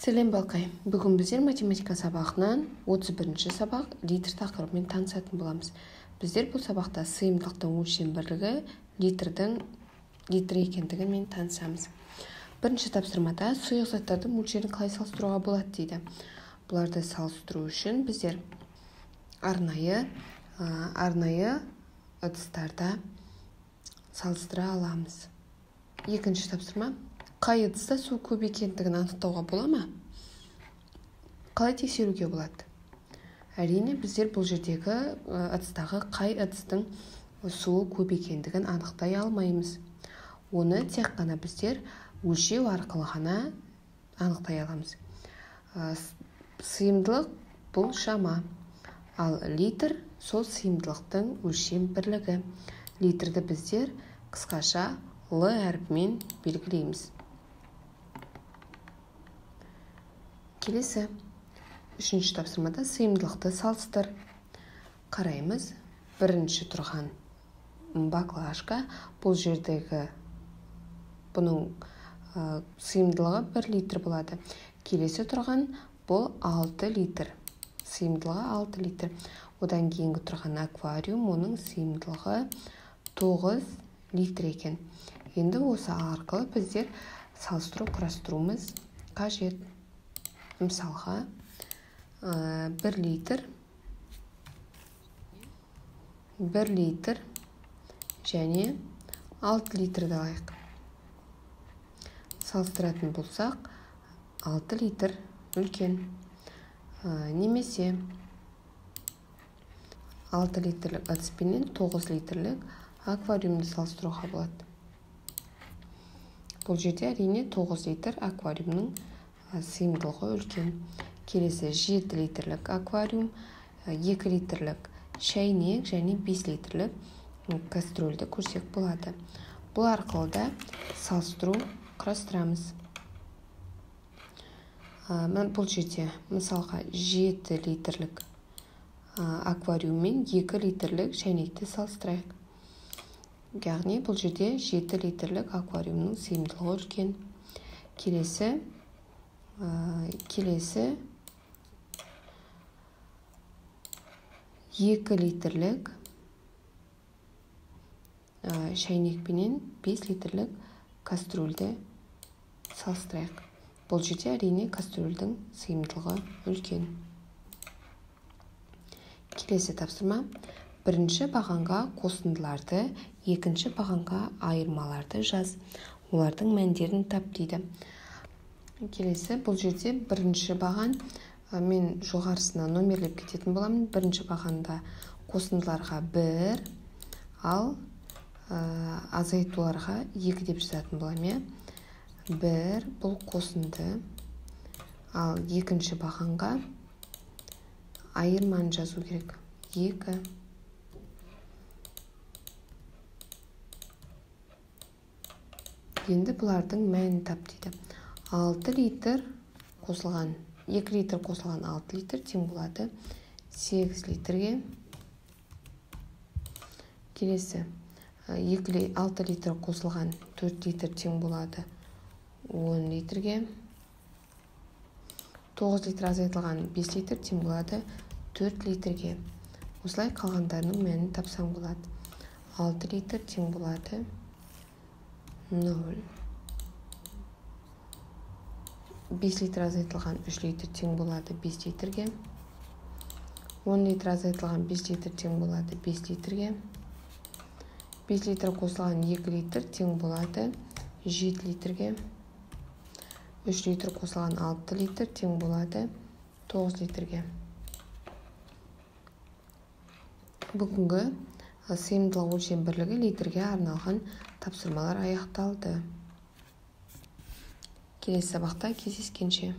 Сәлем балқай. Бүгін біздер математика сабағынан 31-ші сабақ литр тақырыбымен танысатын боламыз. Біздер бұл сабақта сыйымдылықтың өлшем бірлігі литр екендігімен танысамыз. Бірінші тапсырмада сұйық заттардың мөлшерін қалай салыстыруға болады дейді. Бұларды салыстыру үшін біздер арнайы ыдыстарда салыстыра аламыз. Екінші тапсырма. Қай ыдыста су көп екендігін анықтауға бола ма? Қалай тексеруге болады? Әрине, біздер бұл жердегі ыдыстағы қай ыдыстың суы көп екендігін анықтай алмаймыз. Оны тек қана біздер өлшеу арқылы ғана анықтай аламыз. Сыйымдылық бұл шама, ал литр сол сыйымдылықтың өлшем бірлігі. Литрді біздер қысқаша Л әрпімен белгілейміз. Келесі, үшінші тапсырмада сыйымдылықты салыстыр. Қараймыз, бірінші тұрған баклажка, бұл жердегі бұның сыйымдылығы 1 литр болады. Келесі тұрған бұл 6 литр. Сыйымдылығы 6 литр. Одан кейінгі тұрған аквариум, оның сыйымдылығы 9 литр екен. Енді осы арқылы біздер салыстыру құрастыруымыз қажет. Мысалға 1 литр және 6 литрді алайық. Салыстыратын болсақ 6 литр үлкен. Немесе 6 литрлік ыдыспенен 9 литрлік аквариумды салыстыруға болады. Бұл жерде әрине 9 литр аквариумның сыйымдылығы үлкен. Келесі 7 литрлік аквариум, 2 литрлік шәйнек және 5 литрлік кастрөлді көрсек болады. Бұл арқылы да салыстыру құрастырамыз. Бұл жерде мысалға 7 литрлік аквариум мен 2 литрлік шәйнекті салыстырайық. Яғни бұл жерде 7 литрлік аквариумның сыйымдылығы үлкен. Келесі 2 литрлік шәйнекпенен 5 литрлік кастрөлді салыстырайық. Бұл жерде әрине кастрөлдің сыйымдылығы үлкен. Келесі тапсырма. Бірінші бағанға қосындыларды, екінші бағанға айырмаларды жаз. Олардың мәндерін тап дейді. Келесі, бұл жерде бірінші баған, мен жоғарысына номерлеп кететін боламын. Бірінші бағанда қосындыларға 1, ал азайтуларға 2 деп жазатын болам. 1 бұл қосынды, ал екінші бағанға айырманы жазу керек. 2. Енді бұлардың мәнін тап дейді. 6 литр қосылған, 2 литр қосылған 6 литр тең болады 8 литрге. Келесі, 6 литр қосылған 4 литр тең болады 10 литрге. 9 литр азайтылған 5 литр тең болады 4 литрге. Осылай қалғандарының мәнін тапсам болады. 6 литр тең болады 0. 5 литр азайтылған 3 литр тең болады 5 литрге. 10 литр азайтылған 5 литр тең болады 5 литрге. 5 литр қосылған 2 литр тең болады 7 литрге. 3 литр қосылған 6 литр тең болады 9 литрге. Бүгінгі сыйымдылық өлшем бірлігі литрге арналған тапсырмалар аяқталды. Келесі сабақта кездескенше.